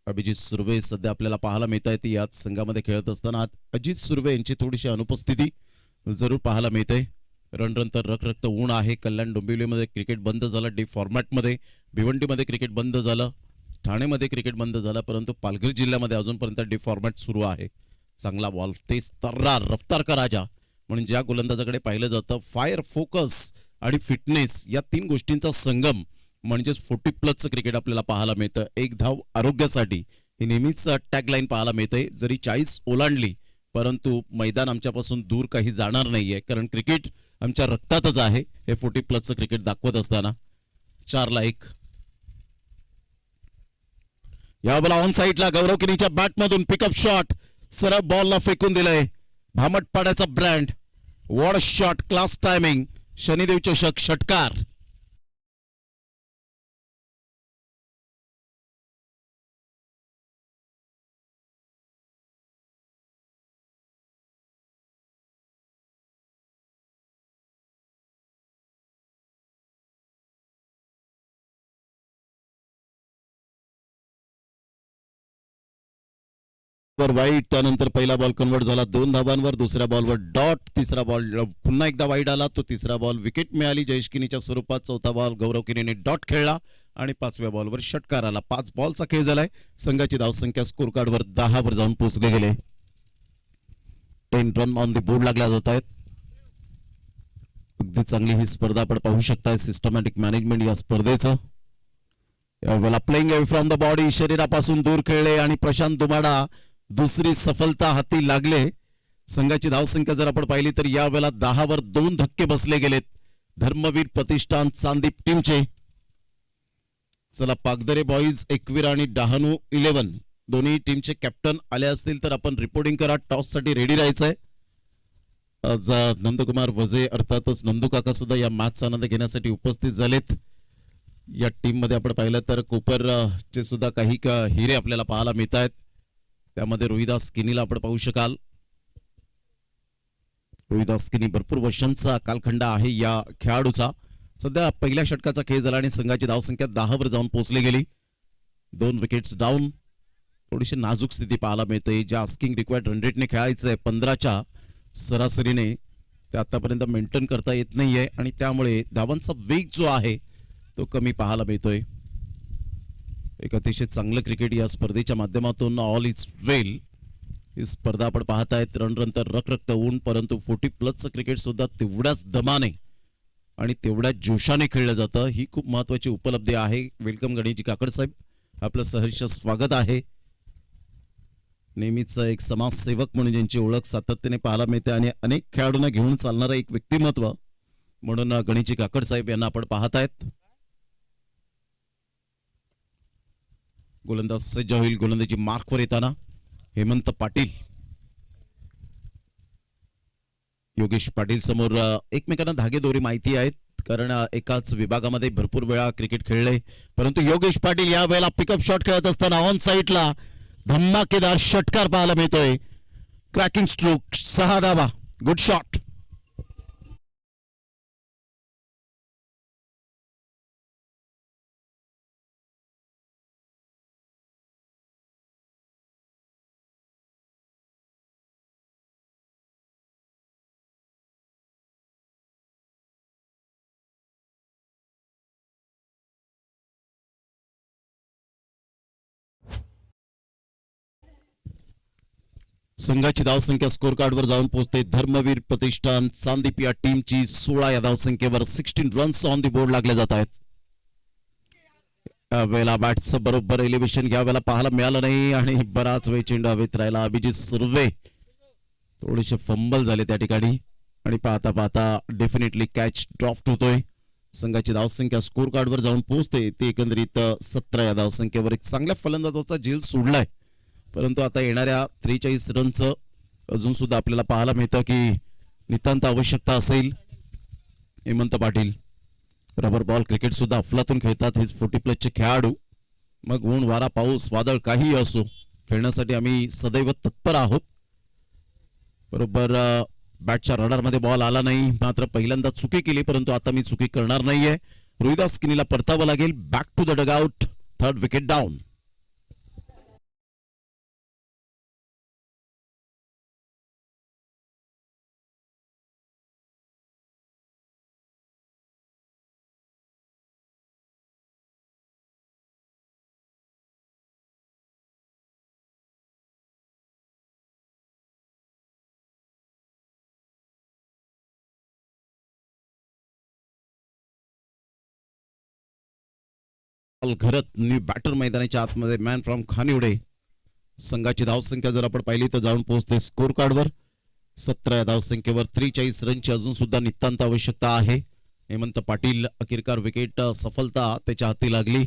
अभिजित सुर्वे सध्या आपल्याला पाहायला मिळत आहेत याच संघामध्ये खेळत असताना. अजित सुर्वे यांची थोडीशी अनुपस्थिती जरूर पाहायला मिळते. रण तर रखरक्त ऊन आहे. कल्याण डोंबिवलीमध्ये क्रिकेट बंद झालं, डी फॉर्मॅटमध्ये. भिवंडीमध्ये क्रिकेट बंद झालं, ठाणेमध्ये क्रिकेट बंद झालं, परंतु पालघर जिल्ह्यामध्ये अजूनपर्यंत डी फॉर्मॅट सुरू आहे. चांगला बॉल, तेज तर्रार, रफ्तार का राजा म्हणून ज्या गोलंदाजाकडे पाहिलं जातं, फायर, फोकस आणि फिटनेस या तीन गोष्टींचा संगम म्हणजेच 40+ क्रिकेट आपल्याला पाहायला मिळतं. एक धाव आरोग्यासाठी ही नेहमीच टॅगलाईन पाहायला मिळते. जरी 40 ओलांडली परंतु मैदान आमच्यापासून दूर काही जाणार नाहीये, कारण क्रिकेट आमच्या रक्तातच आहे. हे 40+ क्रिकेट दाखवत असताना 4-1 यावेळेला ऑन साईडला गौरव किनीच्या बॅटमधून पिकअप शॉट, सरळ बॉलला फेकून दिलंय. भामट पाड्याचा brand, what shot, class timing, Shanidev चषक षटकार. वाईट, त्यानंतर पहिला बॉल कन्वर्ट झाला 2 धावांवर, दुसऱ्या बॉलवर डॉट, तिसरा बॉल पुन्हा एकदा वाईट आला, तो तिसरा बॉल विकेट मिळाली जयेश किनीच्या स्वरूपात. चौथा बॉल गौरव किनीने डॉट खेळला आणि 5व्या बॉलवर षटकार आला. 5 बॉलचा खेळ झालाय. संघाची धावसंख्या स्कोर कार्डवर 10 वर जाऊन पोहोचले गेले. 10 रन ऑन द बोर्ड लागल्या जात आहेत. अगदी चांगली ही स्पर्धा आपण पाहू शकताय. सिस्टमॅटिक मॅनेजमेंट या स्पर्धेचं. यावेळेला playing away from the body, शरीरापासून दूर खेळले आणि प्रशांत दुमाडा दुसरी सफलता हाती लागले. संघाची धावसंख्या जर आपण पाहिली तर यावेळेला 10 वर 2 धक्के बसले गेलेत धर्मवीर प्रतिष्ठान चांदीप टीमचे. चला, पागदरे बॉईज, एकवीर आणि डहाणू 11 दोन्ही टीमचे कॅप्टन आले असतील तर आपण रिपोर्टिंग करा. टॉस साठी रेडी राहायचंय. आज नंदकुमार वजे अर्थातच नंदू काका सुद्धा या मॅचचा आनंद घेण्यासाठी उपस्थित झालेत. या टीम मध्ये आपण पाहिलं तर कोपर चे सुद्धा काही हिरे आपल्याला पाहायला मिळत आहेत. त्यामध्ये रोहिदास किनीला आपण पाहू शकाल. रोहिदास किनी भरपूर वर्षांचा कालखंड आहे या खेळाडूचा. सध्या पहिल्या षटकाचा खेळ झाला आणि संघाची धावसंख्या 10 वर जाऊन पोहोचली गेली. 2 विकेट्स डाऊन. थोडीशी नाजूक स्थिती पाहायला मिळते. ज्या आस्किंग रिक्वायर्ड रन रेटने खेळायचंय 15च्या सरासरीने ते आतापर्यंत मेंटेन करता येत नाहीये आणि त्यामुळे धावांचा वेग जो आहे तो कमी पाहायला मिळतोय. एक अतिशय चांगलं क्रिकेट या स्पर्धेच्या माध्यमातून. ऑल इज वेल ही स्पर्धा आपण पाहतायत. रण तर रखरक्त ऊन, परंतु 40+ क्रिकेट सुद्धा तेवढ्याच दमाने आणि तेवढ्याच जोशाने खेळलं जातं. ही खूप महत्वाची उपलब्धी आहे. वेलकम गणेशजी काकड साहेब, आपलं सहर्ष स्वागत आहे. नेहमीच एक समाजसेवक म्हणून ज्यांची ओळख सातत्याने पाहायला मिळते आणि अनेक खेळाडूंना घेऊन चालणारं एक व्यक्तिमत्व म्हणून गणेशजी काकड साहेब यांना आपण पाहतायत. गोलंदाज सज्ज होईल. गोलंदाजी मार्कवर येताना हेमंत पाटील, योगेश पाटील समोर एकमेकांना धागेदोरी माहिती आहेत, कारण एकाच विभागामध्ये भरपूर वेळा क्रिकेट खेळले. परंतु योगेश पाटील या वेळेला पिकअप शॉट खेळत असताना ऑन साईडला धमाकेदार षटकार पाहायला मिळतोय. क्रॅकिंग स्ट्रोक, 6 धावा, गुड शॉट. संघाची धावसंख्या स्कोर कार्डवर जाऊन पोहोचते. धर्मवीर प्रतिष्ठान चांदीप या टीमची 16 या धावसंख्येवर 16 रन्स ऑन दी बोर्ड लागले जात आहेत. यावेळेला बॅट्सचं बरोबर एलिव्हेशन यावेळेला पाहायला मिळालं नाही आणि बराच वेळ चेंडू हवेत राहिला. अभिजित सुर्वे थोडेसे फंबल झाले त्या ठिकाणी आणि पाहता पाहता डेफिनेटली कॅच ड्रॉफ्ट होतोय. संघाची धावसंख्या स्कोर कार्डवर जाऊन पोहोचते ते एकंदरीत 17 या धावसंख्येवर. एक चांगल्या फलंदाजाचा झेल सोडलाय, परंतु आता येणाऱ्या 43 रनचं अजून सुद्धा आपल्याला पाहायला मिळतं की नितांत आवश्यकता असेल. Hemant Patil rubber ball cricket सुद्धा अफलातून खेळतात हे 40+ खेळाडू. मग ऊन वारा पाऊस वादळ काहीही असो, खेळण्यासाठी आम्ही सदैव तत्पर आहोत. बरोबर बॅटच्या रडारमध्ये बॉल आला नाही, मात्र पहिल्यांदा चुकी केली, परंतु आता मी चुकी करणार नाहीये. रोहिदास किनीला परतावं लागेल. Back to the dugout. 3rd wicket down. Gharat new batter मैदानाच्या आतमध्ये मॅन फ्रॉम खानिवडे. संघाची धावसंख्या जर आपण पाहिली तर जाऊन पोहोचते स्कोर कार्डवर 17 या धावसंख्येवर. 43 रनची अजून सुद्धा नितांत आवश्यकता आहे. हेमंत पाटील अखेरकार विकेट सफलता त्याच्या हाती लागली.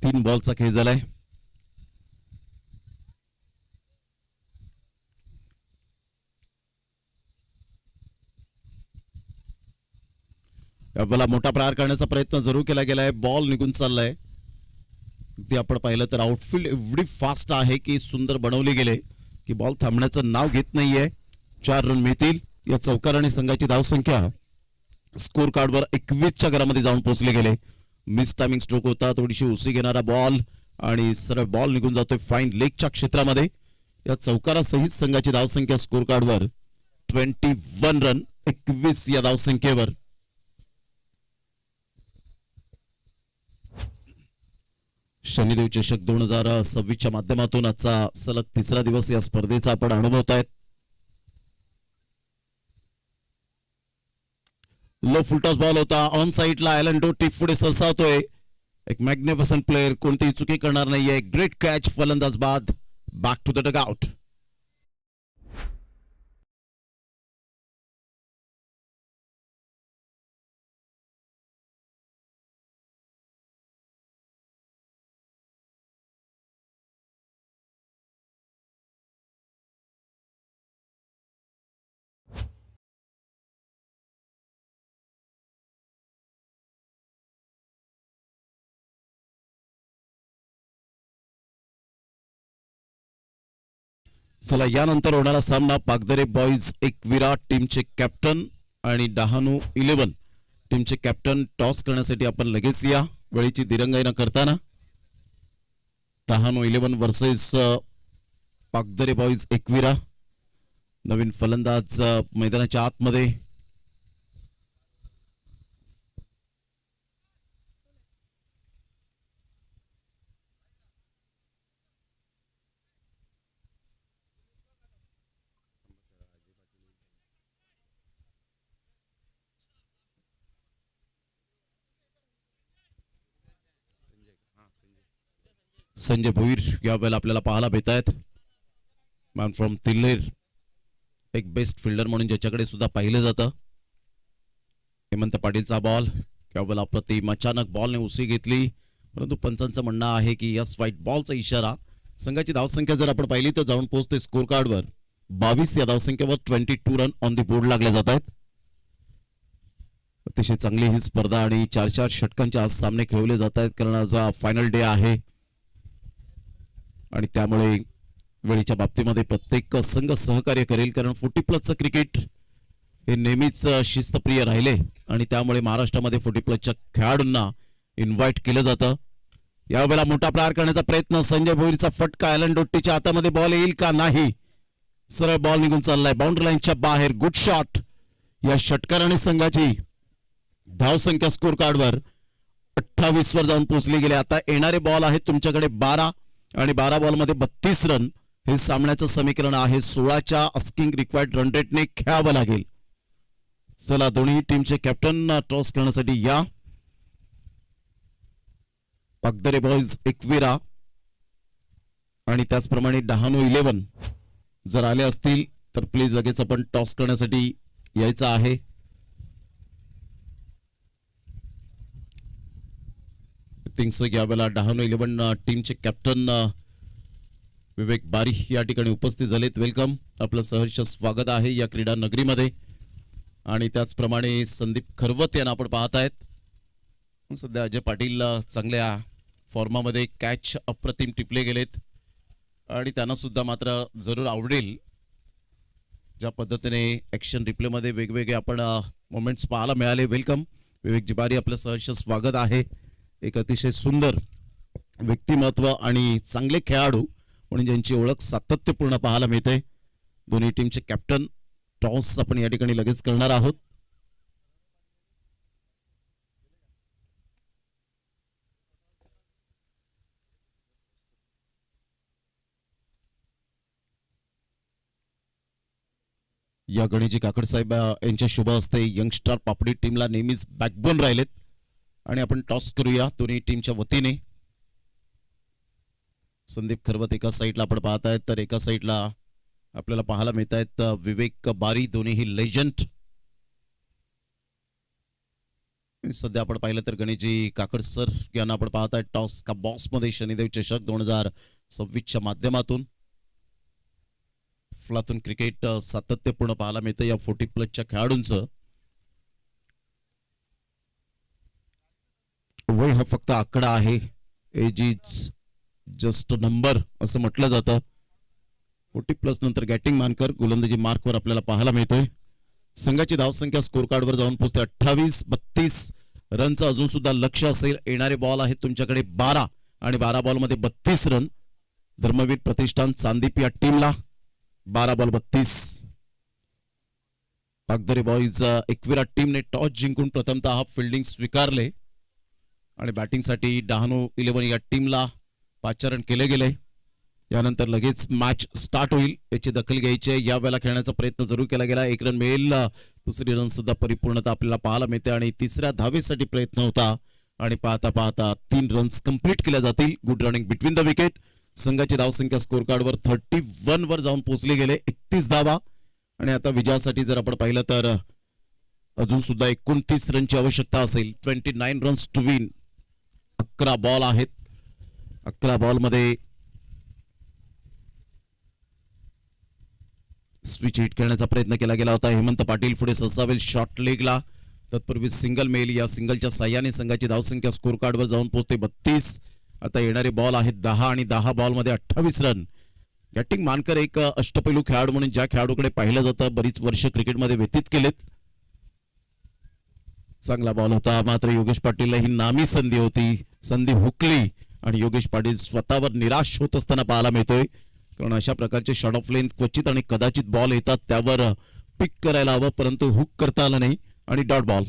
तीन बॉलचा खेळ झालाय. यावेळेला मोठा प्रहार करण्याचा प्रयत्न जरूर केला गेलाय. बॉल निघून चाललाय. ते आपण पाहिलं तर आउटफील्ड एवढी फास्ट आहे की सुंदर बनवले गेले की बॉल थांबण्याचं नाव घेत नाहीये. 4 रन मिळतील. या चौकाराने संघाची धावसंख्या स्कोर कार्डवर 21च्या घरामध्ये जाऊन पोहोचले गेले. मिस टायमिंग स्ट्रोक होता, थोडीशी उसी घेणारा बॉल आणि सरळ बॉल निघून जातोय फाईन लेगच्या क्षेत्रामध्ये. या चौकारासहित संघाची धावसंख्या स्कोर कार्डवर 21 रन 21 या धावसंख्येवर. शनिदेव चषक 2026च्या माध्यमातून आजचा सलग 3रा दिवस या स्पर्धेचा आपण अनुभवतायत. लो फुलटॉस बॉल होता ऑन साइडला. ॲलन डोटी पुढे सरसावतोय. एक मॅग्निफिसंट प्लेअर, कोणतीही चुकी करणार नाहीये. Great catch. फलंदाज बाद. Back to the dugout. चला यानंतर होणारा सामना पागदरे बॉईज एकविरा टीमचे कॅप्टन आणि डहाणू 11 टीमचे कॅप्टन. टॉस करण्यासाठी आपण लगेच या. वेळीची दिरंगाई न करताना डहाणू 11 वर्सेस पागदरे बॉईज एकविरा. नवीन फलंदाज मैदानाच्या आतमध्ये. संजय भोईर यावेळेला आपल्याला पाहायला भेट आहेत. मॅन फ्रॉम तिल्हेर, एक बेस्ट फिल्डर म्हणून ज्याच्याकडे सुद्धा पाहिलं जातं. हेमंत पाटीलचा बॉल यावेळेला अप्रतिम. अचानक बॉलने उसी घेतली, परंतु पंचांचं म्हणणं आहे की यस व्हाईट बॉलचा इशारा. संघाची धावसंख्या जर आपण पाहिली तर जाऊन पोहोचते स्कोर कार्डवर 22 या धावसंख्येवर. 22 रन ऑन दी बोर्ड लागले जात आहेत. अतिशय चांगली ही स्पर्धा आणि 4-4 षटकांचे आज सामने खेळवले जात आहेत, कारण आज फायनल डे आहे आणि त्यामुळे वेळेच्या बाबतीमध्ये प्रत्येक संघ सहकार्य करेल, कारण 40+ क्रिकेट हे नेहमीच शिस्तप्रिय राहिले आणि त्यामुळे महाराष्ट्रामध्ये 40+ खेळाडूंना इन्व्हाइट केलं जातं. यावेळेला मोठा प्रहार करण्याचा प्रयत्न. संजय भोईरचा फटका. ॲलन डोट्टीच्या हातामध्ये बॉल येईल का? नाही. सरळ बॉल निघून चाललाय बाउंड्री लाईनच्या बाहेर. Good shot. या षटकाराने संघाची धावसंख्या स्कोर कार्डवर 28 वर जाऊन पोहोचली गेली. आता येणारे बॉल आहेत तुमच्याकडे 12 आणि 12 बॉलमध्ये 32 रन. हे सामन्याचं समीकरण आहे. 16च्या अस्किंग रिक्वायर्ड रन रेटने खेळावं लागेल. चला दोन्ही टीमचे कॅप्टन टॉस करण्यासाठी या. पागदरे बॉयज एकविरा आणि त्याचप्रमाणे डहाणू 11 जर आले असतील तर प्लीज लगेच आपण टॉस करण्यासाठी यायचं आहे. थिंक सो यावेळेला डहाणू 11 टीमचे कॅप्टन विवेक बारी या ठिकाणी उपस्थित झालेत. वेलकम. आपलं सहर्ष स्वागत आहे या क्रीडा नगरीमध्ये. आणि त्याचप्रमाणे संदीप खरवत यांना आपण पाहत आहेत. सध्या अजय पाटील चांगल्या फॉर्मामध्ये कॅच अप्रतिम टिपले गेलेत आणि त्यांना सुद्धा मात्र जरूर आवडेल ज्या पद्धतीने ॲक्शन रिप्लेमध्ये वेगवेगळे आपण मोमेंट्स पाहायला मिळाले. वेलकम विवेक जिबारी. आपलं सहर्ष स्वागत आहे. एक अतिशय सुंदर व्यक्तिमत्व आणि चांगले खेळाडू म्हणून ज्यांची ओळख सातत्यपूर्ण पाहायला मिळते. दोन्ही टीमचे कॅप्टन टॉस आपण या ठिकाणी लगेच करणार आहोत. या गणेशजी काकड साहेब यांच्या शुभ हस्ते यंगस्टार पापडी टीमला नेहमीच बॅकबोन राहिलेत आणि आपण टॉस करूया दोन्ही टीमच्या वतीने. संदीप खरवत एका साईडला आपण पाहत आहेत तर एका साईडला आपल्याला पाहायला मिळत आहेत विवेक बारी. दोन्हीही लेजंड. सध्या आपण पाहिलं तर गणेशजी काकड सर यांना आपण पाहत आहेत टॉस का बॉक्स मध्ये शनिदेव चषक 2026च्या माध्यमातून. फलातून क्रिकेट सातत्यपूर्ण पाहायला मिळतं या 40+ खेळाडूंचं. वय हा फक्त आकडा आहे. एज इज जस्ट नंबर असं म्हटलं जातं. 40+ नंतर गॅटिंग मानकर गोलंदाजी मार्कवर आपल्याला पाहायला मिळतोय. संघाची धावसंख्या स्कोर कार्डवर जाऊन पोहोचते 28-32 रनचं अजून सुद्धा लक्ष असेल. येणारे बॉल आहेत तुमच्याकडे 12 आणि 12 बॉलमध्ये 32 रन. धर्मवीर प्रतिष्ठान चांदीप या टीमला 12 बॉल 32. पागदरे बॉईज एकविरा टीमने टॉस जिंकून प्रथमतः फिल्डिंग स्वीकारले आणि बॅटिंगसाठी डहाणू 11 या टीमला पाचारण केले गेले. यानंतर लगेच मॅच स्टार्ट होईल याची दखल घ्यायची. या वेळेला खेळण्याचा प्रयत्न जरूर केला गेला. 1 रन मिळेल. दुसरी रन सुद्धा परिपूर्णता आपल्याला पाहायला मिळते आणि तिसऱ्या धावेसाठी प्रयत्न होता आणि पाहता पाहता 3 रन्स कंप्लीट केल्या जातील. Good running between the wicket. संघाची धावसंख्या स्कोर कार्डवर 31 वर जाऊन पोहोचले गेले. 31 धावा आणि आता विजयासाठी जर आपण पाहिलं तर अजून सुद्धा 29 रनची आवश्यकता असेल. 29 रन्स टू विन. 11 बॉल आहेत. 11 बॉलमध्ये स्विच हिट करण्याचा प्रयत्न केला गेला होता. हेमंत पाटील पुढे ससावेल शॉर्ट लेगला. तत्पूर्वी सिंगल मेल. या सिंगलच्या साह्याने संघाची धावसंख्या स्कोर कार्डवर जाऊन पोहोचते 32. आता येणारे बॉल आहेत 10 आणि 10 बॉलमध्ये 28 रन. गॅटिंग मानकर एक अष्टपैलू खेळाडू म्हणून ज्या खेळाडूकडे पाहिलं जातं बरीच वर्ष क्रिकेटमध्ये व्यतीत केलेत. चांगला बॉल होता मात्र योगेश पाटीलला ही नामी संधी होती. संधी हुकली आणि योगेश पाटील स्वतःवर निराश होत असताना पाहायला मिळतोय. कारण अशा प्रकारचे शॉर्ट ऑफ लेंथ क्वचित आणि कदाचित बॉल येतात त्यावर पिक करायला हवं परंतु हुक करता आलं नाही आणि डॉट बॉल.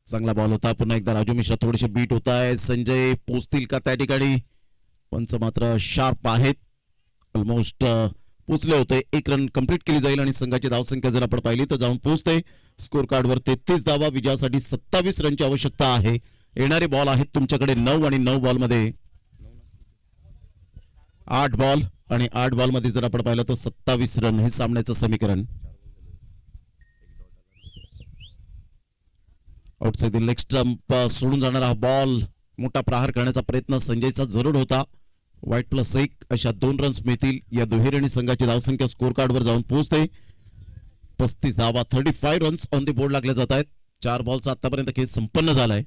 चांगला बॉल होता. पुन्हा एकदा राजू मिश्रा थोडेसे बीट होत आहे. संजय पोचतील का त्या ठिकाणी? पंच मात्र शार्प आहेत. ऑलमोस्ट पोचले होते. 1 रन कंप्लीट केली जाईल आणि संघाची धावसंख्या जर आपण पाहिली तर जाऊन पोहोचते स्कोर कार्डवर 33 धावा. विजयासाठी 27 रनची आवश्यकता आहे. येणारे बॉल आहेत तुमच्याकडे 9 आणि 9 बॉलमध्ये 8 बॉल आणि 8 बॉलमध्ये जर आपण पाहिलं तर 27 रन. हे सामन्याचं समीकरण. आउटसाइड लेग स्टंप सोडून जाणारा हा बॉल. मोठा प्रहार करण्याचा प्रयत्न संजयचा जरूर होता. वाईट +1 अशा 2 रन्स मिळतील. या दुहेरीने संघाची धावसंख्या स्कोर कार्डवर जाऊन पोहोचते 35 धावा. 35 रन्स ऑन द बोर्ड लागले जात आहेत. 4 बॉलचा आतापर्यंत खेळ संपन्न झालाय.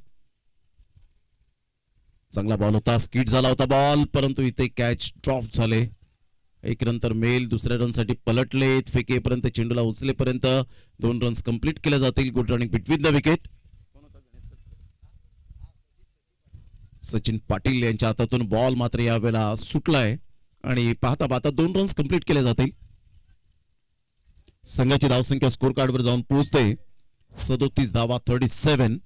चांगला बॉल होता. स्किट झाला होता बॉल परंतु इथे कॅच ड्रॉप झाले. 1 रन तर मेल. दुसऱ्या रनसाठी पलटले. फेकेपर्यंत चेंडूला उचलेपर्यंत 2 रन्स कंप्लीट केले जातील. Good running between the wicket. Sachin Patil यांच्या हातातून बॉल मात्र यावेळेला सुटलाय आणि पाहता पाहता 2 रन्स कंप्लीट केले जातील. संघाची धावसंख्या स्कोर कार्डवर जाऊन पोहोचते 37 धावा 37.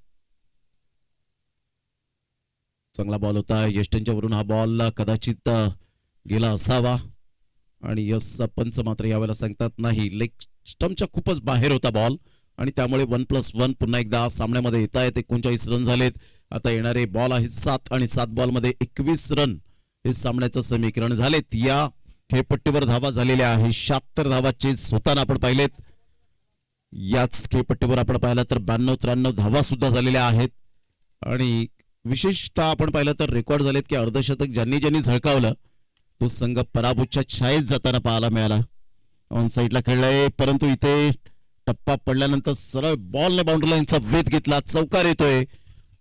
चांगला बॉल होता यष्टनच्या वरून. हा बॉल कदाचित गेला असावा आणि यस पंच मात्र यावेळेला सांगतात नाही, लेग स्टंपच्या खूपच बाहेर होता बॉल आणि त्यामुळे 1+1 पुन्हा एकदा सामन्यामध्ये येत आहेत. 39 रन झालेत. आता येणारे बॉल आहेत 7 आणि 7 बॉल मध्ये 21 रन हे सामन्याचं समीकरण झालेत. या खेळपट्टीवर धावा झालेल्या आहे 76 धावा चेस होताना आपण पाहिलेत. याच खेळपट्टीवर आपण पाहिलं तर 92-93 धावा सुद्धा झालेल्या आहेत आणि विशेषतः आपण पाहिलं तर रेकॉर्ड झालेत की अर्धशतक ज्यांनी ज्यांनी झळकावलं तो संघ पराभूतच्या छायेत जाताना पाहायला मिळाला. ऑन साईडला खेळलाय परंतु इथे टप्पा पडल्यानंतर सरळ बॉलने बाउंड्री लाईनचा वेध घेतला. चौकार येतोय.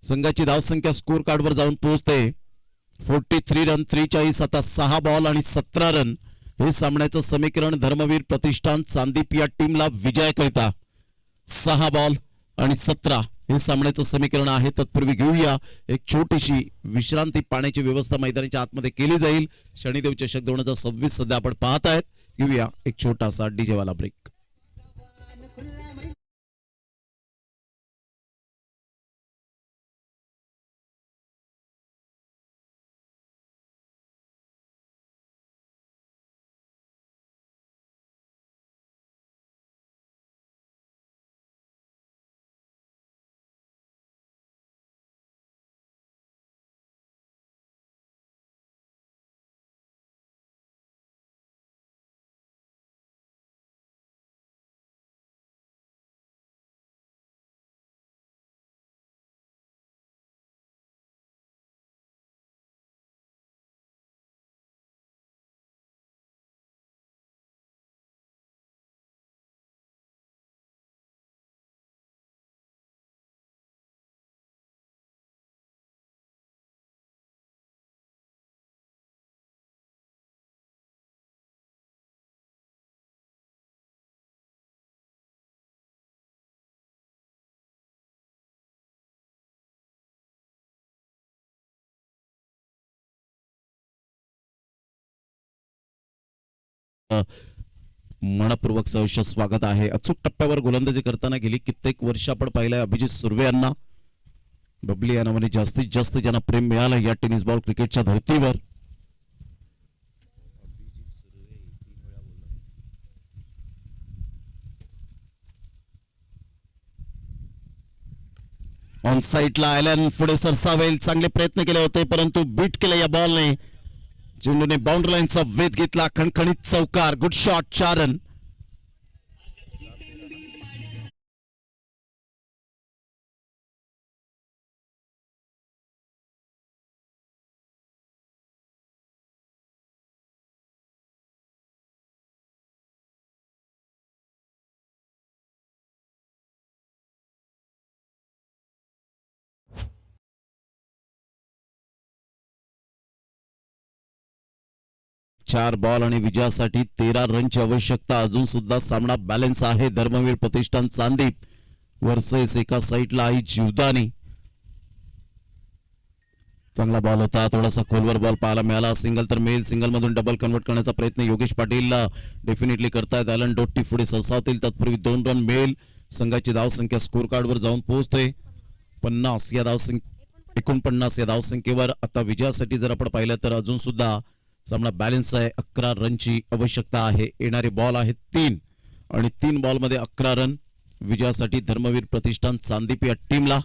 संघाची धावसंख्या स्कोर कार्डवर जाऊन पोहोचते 43 रन 43. आता 6 बॉल आणि 17 रन हे सामन्याचं समीकरण धर्मवीर प्रतिष्ठान चांदीप या टीमला विजयाकरिता 6 बॉल आणि 17 हे सामन्याचं समीकरण आहे. तत्पूर्वी घेऊया एक छोटीशी विश्रांती. पाण्याची व्यवस्था मैदानाच्या आतमध्ये केली जाईल. शनिदेव चषक 2026 सध्या आपण पाहत आहेत. घेऊया एक छोटासा डीजे वाला ब्रेक. मनपूर्वक सहर्ष स्वागत आहे. अचूक टप्प्यावर गोलंदाजी करताना गेली कित्येक वर्ष आपण पाहिलंय अभिजित सुर्वे यांना, बबली या नावाने जास्तीत जास्त ज्यांना प्रेम मिळालं या टेनिस बॉल क्रिकेटच्या धर्तीवर. ऑन साईडला ॲलन पुढे सरसावेल. चांगले प्रयत्न केले होते परंतु बीट केले या बॉलने. चेंडूने बाउंड्री लाईनचा वेध घेतला. खणखणीत चौकार. Good shot. 4 रन. चार बॉल आणि विजयासाठी 13 रनची आवश्यकता. अजून सुद्धा सामना बॅलन्स आहे. धर्मवीर प्रतिष्ठान चांदीप वर्सेस एका साईडला आहे जीवदानी. चांगला बॉल होता. थोडासा खोलवर बॉल पाहायला मिळाला. सिंगल तर मेल. सिंगल मधून डबल कन्वर्ट करण्याचा प्रयत्न योगेश पाटील डेफिनेटली करतायत. ॲलन डोट्टी पुढे सरसावतील. तत्पूर्वी 2 रन मेल. संघाची धावसंख्या स्कोर कार्डवर जाऊन पोहोचते 50 या 49 या धावसंख्येवर. आता विजयासाठी जर आपण पाहिलं तर अजून सुद्धा सामना बॅलन्स आहे. 11 रनची आवश्यकता आहे. येणारे बॉल आहेत 3 आणि 3 बॉल मध्ये 11 रन विजयासाठी धर्मवीर प्रतिष्ठान चांदीप या टीमला.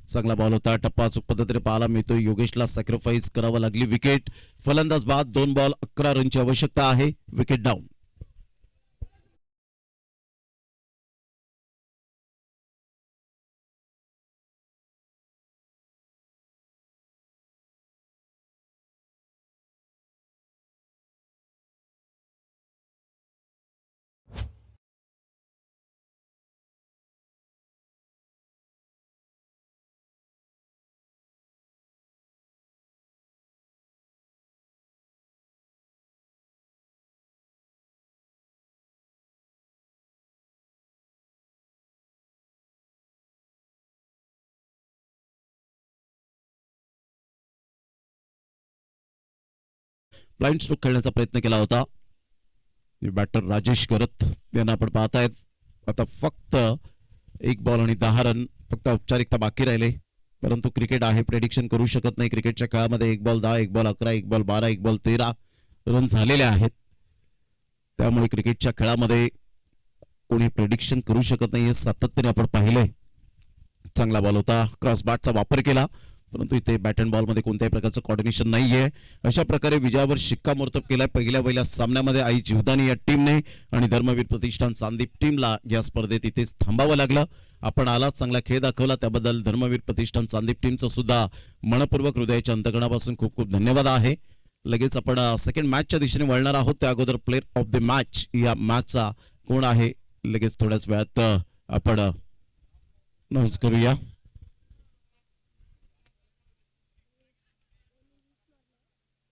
चांगला बॉल होता. टप्पा अचूक पद्धतीने पाहायला मिळतो. योगेशला सॅक्रिफाईस करावं लागली विकेट. फलंदाज बाद. 2 बॉल 11 रनची आवश्यकता आहे. Wicket down. ब्लाइंड स्ट्रोक खेळण्याचा प्रयत्न केला होता. बॅटर राजेश करत यांना आपण पाहतायत. आता फक्त 1 बॉल आणि 10 रन फक्त औपचारिकता बाकी राहिले. परंतु क्रिकेट आहे, प्रेडिक्शन करू शकत नाही. क्रिकेटच्या खेळामध्ये 1 ball 10, 1 ball 11, 1 ball 12, 1 ball 13 run झालेले आहेत. त्यामुळे क्रिकेटच्या खेळामध्ये कोणी प्रेडिक्शन करू शकत नाही. हे सातत्याने आपण पाहिलंय. चांगला बॉल होता, क्रॉस बॅटचा वापर केला, परंतु इथे बॅट अँड बॉल मध्ये कोणत्याही प्रकारचं कॉर्डिनेशन नाहीये. अशा प्रकारे विजयावर शिक्कामोर्तब केलाय पहिल्या सामन्यामध्ये आई जीवदानी या टीमने आणि धर्मवीर प्रतिष्ठान चांदीप टीमला या स्पर्धेत इथेच थांबावं लागलं. आपण आला, चांगला खेळ दाखवला, त्याबद्दल धर्मवीर प्रतिष्ठान चांदीप टीमचं सुद्धा मनपूर्वक हृदयाच्या अंतकणापासून खूप खूप धन्यवाद आहे. लगेच आपण सेकंड मॅचच्या दिशेने वळणार आहोत. त्या अगोदर प्लेयर ऑफ द मॅच या मॅचचा कोण आहे लगेच थोड्याच वेळात आपण अनाउन्स करूया.